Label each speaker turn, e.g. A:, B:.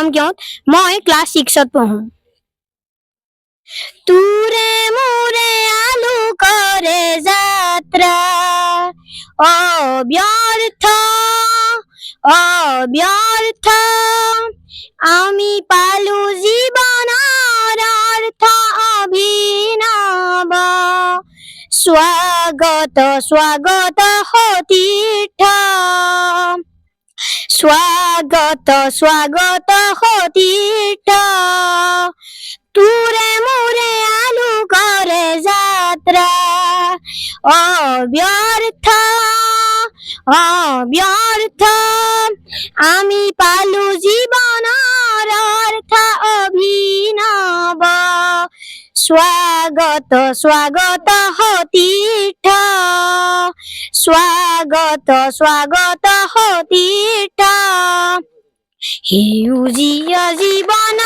A: প্ৰিতম কেওট, মই ক্লাছ 6ত পঢ়ো। তোৰে মোৰে আলোকৰে যাত্ৰা অব্যৰ্থ অব্যৰ্থ, আমি পালো জীৱনৰ অৰ্থ অভিনৱ। স্বাগত স্বাগত সতীৰ্থ, স্বাগত স্বাগত সতীৰ্থ, তোৰে মোৰে আলোকৰে যাত্ৰা অব্যৰ্থ অব্যৰ্থ, আমি পালো জীৱনৰ অৰ্থ অভিনৱ। স্বাগত স্বাগত সতীৰ্থ, স্বাগত স্বাগত সতীৰ্থ, সেউজীয়া জীৱন